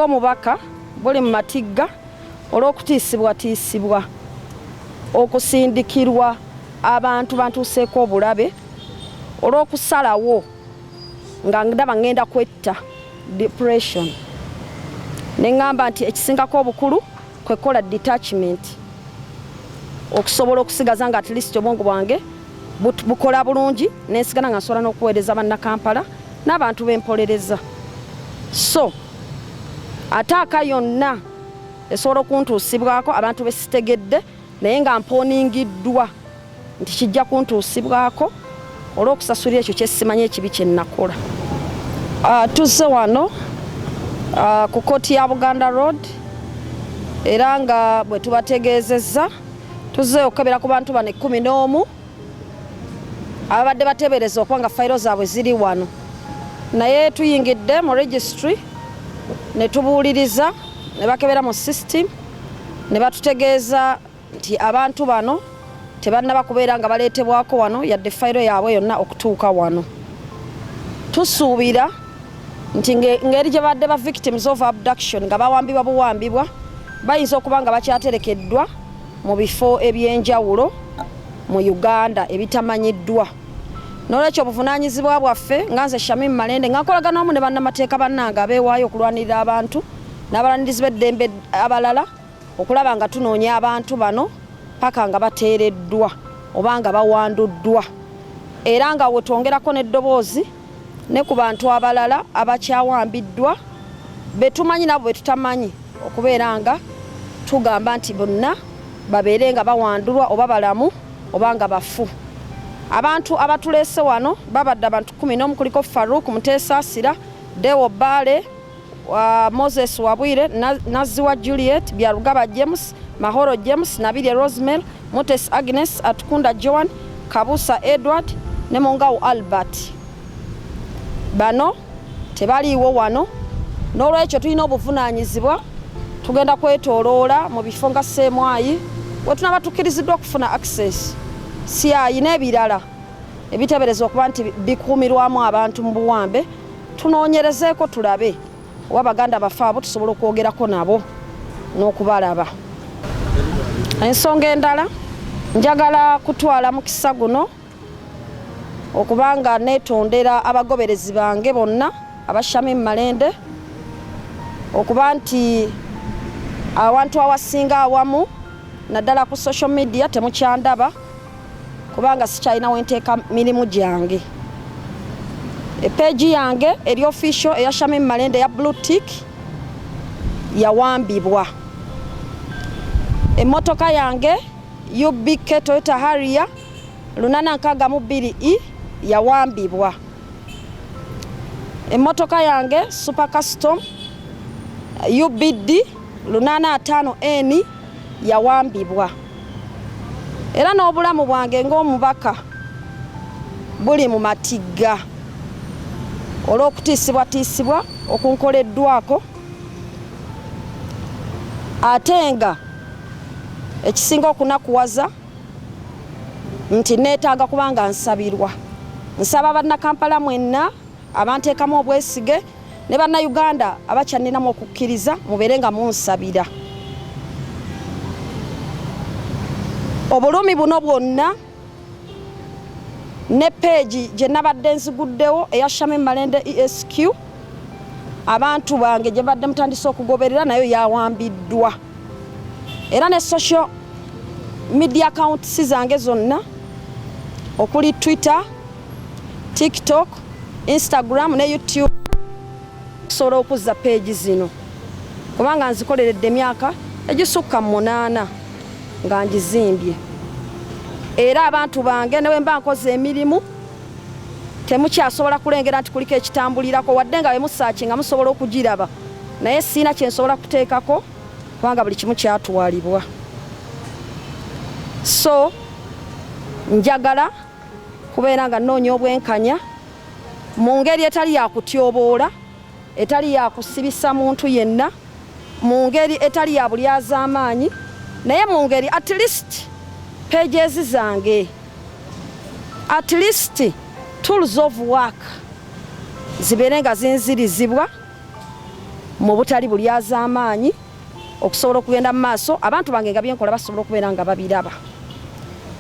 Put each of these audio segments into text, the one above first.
ng'omubaka buli mu matigga olw'okutiisibwa okusindikirwa abantu bantuuseeko obulabe olw'okusalawo nga ndaba ngenda kwetta depression ne ngamba nti ekisingako obukulu kwe kola detachment okusobola okusigaza nga at least obwongo bwange bukola bulungi nensigana nga nsobola n'okuweereza bannakampala n'abantu b'empolereza. So ataaka yonna esobola okuntuusibwako abantu besitegedde naye nga mpooningiddwa nti kijja kuntuusibwako olw'okusasulira ekyo kyesimanyi ekibi kye nnakola. Tuzze wano ku kooti ya Buganda Road era nga bwe tubategeezezza tuzze okukebera ku bantu bano 11 ababadde bateebereza okuba nga fayiro zaabwe ziri wano, naye tuyingidde mu registry ne tubuuliriza ne bakebera mu system ne batutegeeza nti abantu bano tebannaba kubeera nga baleetebwako wano yadde fayiro yaabwe yonna okutuuka wano. Tusuubira nti ngeri gye badde ba victims of abduction nga bawambibwa bayinza okuba nga bakyaterekeddwa mu bifo eby'enjawulo mu Uganda ebitamanyiddwa. N'olwekyo obuvunaanyizibwa bwaffe nga nze Shamim Malende nga nkolagana wamu ne bannamateeka bannange abeewaayo okulwanirira abantu n'abalanirizi b'eddembe abalala okulaba nga tunoonya abantu bano paka nga bateereddwa oba nga bawanduddwa, era nga we twongerako n'eddoboozi ne ku bantu abalala abakyawambiddwa betumanyi nabo betutamanyi okubeera nga tugamba nti bonna babeere nga bawandulwa oba balamu oba nga bafu. Abantu abatuleese wano babadde abantu 11 kuliko Farouk Muteesasira, Dewo Bale, Moses Wabwire, Naziwa Juliet, Byarugaba James, Mahoro James, Nabile Rosemel, Mutes Agnes, Atukunda Joan, Kabusa Edward ne Mongawu Albert. Bano tebaliiwo wano, n'olwekyo tulina obuvunaanyizibwa tugenda kwetooloola mu bifo nga Seemwayi we tunaba tukkiriziddwa okufuna access CI n'ebirala ebiteebereza okuba nti bikuumirwamu abantu mu buwambe, tunoonyerezeeko tulabe oba baganda baffe abo tusobola okwogerako nabo n'okubalaba. Ensonga endala njagala kutwala mukisa guno okubanga neetondera abagoberezi bange bonna aba Shamim Malende okuba nti awantu awasinga awamu naddala ku social media temukyandaba kubanga sikyalina wenteeka mirimu gyange. Epeegi yange eri official eya Shamim Malende ya Blue Tick yawambibwa. Emmotoka yange UBK Toyota Harrier 862 yawambibwa. Emmotoka yange Super Custom UBD 805N yawambibwa. Era n'obulamu bwange ng'omubaka buli mu matigga olw'okutiisibwatiisibwa okunkoleddwako, ate nga ekisinga okunakuwaza nti neetaaga kubanga nsabirwa. Nsaba bannakampala mwenna abanteekamu obwesige ne bannayuganda abakyanninamu okukkiriza mubeere nga munsabira. Obulumi buno bwonna ne peegi gye nabadde nziguddewo eya Shamim Malende ESQ abantu bange gye badde mutandise okugoberera nayo yawambiddwa. Era ne social media accounts zange zonna okuli Twitter, TikTok, Instagram ne YouTube kusobola okuzza peegi zino kubanga nzikoleredde emyaka egisukka 8 nga ngizimbye. Era abantu bange newe mba nkoze emirimu temukyasobola kulengera nti kuliko ekitambulirako wadde nga bemusaakinga nga musobola okugiraba naye siina kyensobola kuteekako kubanga buli kimu kyatwalibwa. So njagala kubeera nga nnoonya obwenkanya mu ngeri etali yakutyoboola, etali yakusibisa muntu yenna, mu ngeri etali ya bulyaza amaanyi, naye mu ngeri at least pages zange, at least tools of work zibeere nga zinzirizibwa mu butali bulyaza amaanyi okusobola okugenda mu maaso abantu bange nga byenkola basobola okubeera nga babiraba.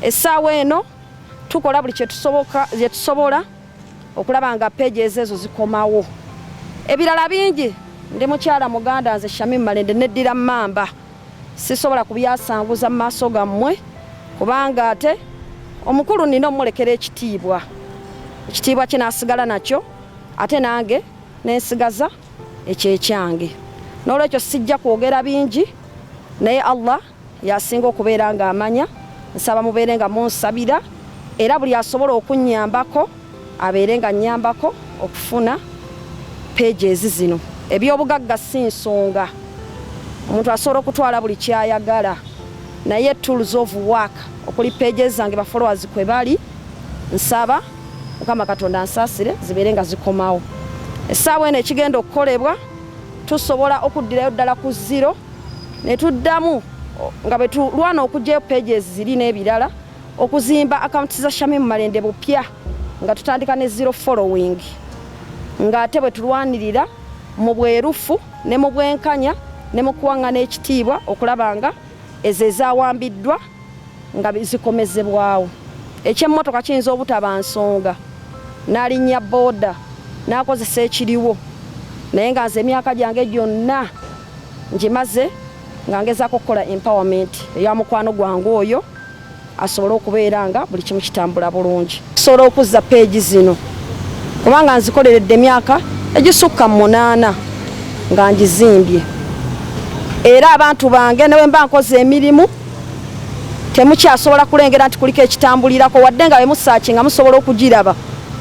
Essaawa eno tukola buli kye tusobola okulaba nga pages ezo zikomawo. Ebirala bingi ndi mukyala muganda nze Shamim Malende neddira Mamba sisobola kubyasanguza mu maaso gammwe kubanga ate omukulu nina omulekera ekitiibwa kinaasigala nakyo ate nange nensigaza ekyekyange. N'olwekyo sijja kwogera bingi naye Allah yasinga okubeera nga amanya. Nsaba mubeere nga munsabira era buli asobola okunnyambako abeere nga nnyambako okufuna pages zino. Ebyobugagga si nsonga, omuntu asobola okutwala buli kyayagala naye tools of work okuli pages zange ba followers kwe bali nsaba Mukama Katonda ansaasire zibeere nga zikomawo. Essaawa eno ekigenda okukolebwa tusobola okuddirayo ddala ku 0 ne tuddamu nga bwe tulwana okugyayo pages ziri n'ebirala okuzimba accounts za Shamim Malende bupya nga tutandika ne 0 following nga ate bwe tulwanirira mu bwerufu ne mu bwenkanya ne mu kuwangana ekitiibwa okulaba nga ezo ezawambiddwa nga zikomezebwawo. Ekyemmotoka kiyinza obutaba nsonga n'alinnya booda n'akozesa ekiriwo naye nga nze emyaka gyange gyonna ngimaze nga ngezaako okukola empowerment eya mukwano gwange oyo asobole okubeera nga buli kimu kitambula bulungi. Tusobola okuzza page zino kubanga nzikoleredde emyaka egisukka 8 nga ngizimbye era abantu bange newe mba nkoze emirimu temukyasobola kulengera nti kuliko ekitambulirako wadde nga bemusaachi nga musobola okugiraba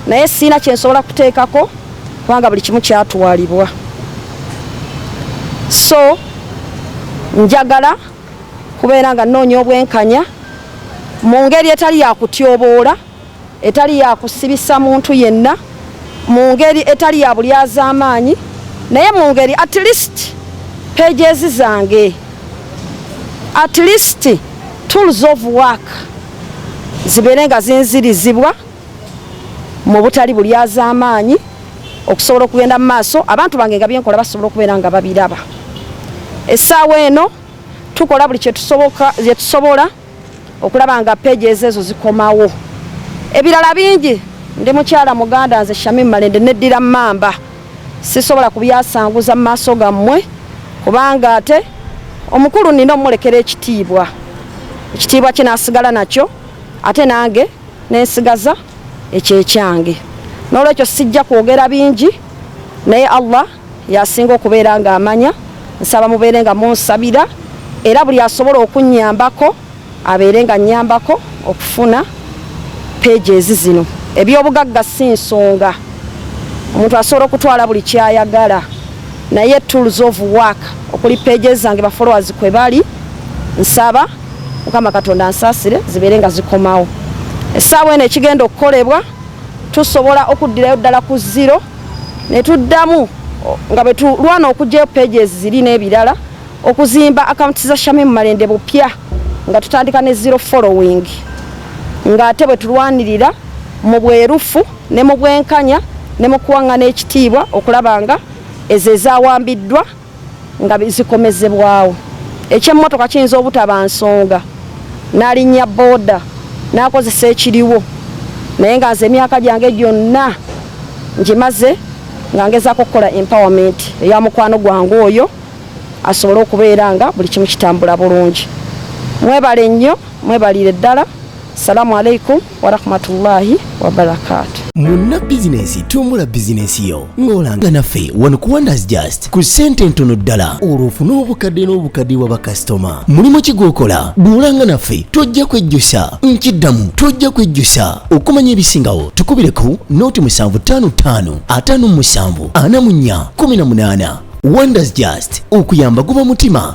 naye siina kyensobola kuteekako kubanga buli kimu kyatwalibwa. So njagala kubeera nga nnoonya obwenkanya mu ngeri etali yakutyoboola etali yakusibisa muntu yenna mu ngeri etali ya bulyaza amaanyi naye mu ngeri at least pages zange at least tools of work zibeere nga zinzirizibwa mu butali bulyaza amaanyi okusobola okugenda mu maaso abantu bange nga byenkola basobola okubeera nga babiraba. Essaawa eno tukola buli kye tusobola okulaba nga pages ezo zikomawo. Ebirala bingi ndi mukyala muganda nze Shamim Malende neddira Mamba sisobola kubyasanguza mu maaso gammwe kubanga ate omukulu nina omulekera ekitiibwa kinaasigala nakyo ate nange nensigaza ekyekyange. N'olwekyo sijja kwogera bingi naye Allah yasinga okubeera nga amanya. Nsaba mubeere nga munsabira era buli asobola okunnyambako abeere nga nnyambako okufuna pages zino. Ebyobugagga si nsonga, omuntu asobola okutwala buli kyayagala naye tools of work okuli pages zange ba followers kwe bali nsaba Mukama Katonda ansaasire zibeere nga zikomawo. Essaawa eno ekigenda okukolebwa tusobola okuddirayo ddala ku 0 ne tuddamu nga bwe tulwana okugyayo pages ziri n'ebirala okuzimba accounts za Shamim Malende bupya nga tutandika ne 0 following nga ate bwe tulwanirira mu bwerufu ne mu bwenkanya ne mu kuwangana ekitiibwa okulaba nga ezo ezawambiddwa nga zikomezebwawo. Ekyemmotoka kiyinza obutaba nsonga n'alinnya booda n'akozesa ekiriwo naye nga nze emyaka gyange gyonna ngimaze nga ngezaako okukola empowerment eya mukwano gwange oyo asobole okubeera nga buli kimu kitambula bulungi. Mwebale nnyo, mwebalire ddala. Assalamu alaikum wa rahmatullahi wa barakatuh. Munna bizinesi tumbula bizinesi yo ng'olanga naffe wano ku Wonders Just ku ssente ntono ddala olw'ofuna obukadde n'obukadde wa bakasitoma. Mulimu kigwokola duulanga naffe tojja kwejjusa nkiddamu tojja kwejjusa okumanya ebisingawo tukubireko nooti 755 57 44 18. Wonders Just okuyamba guba mutima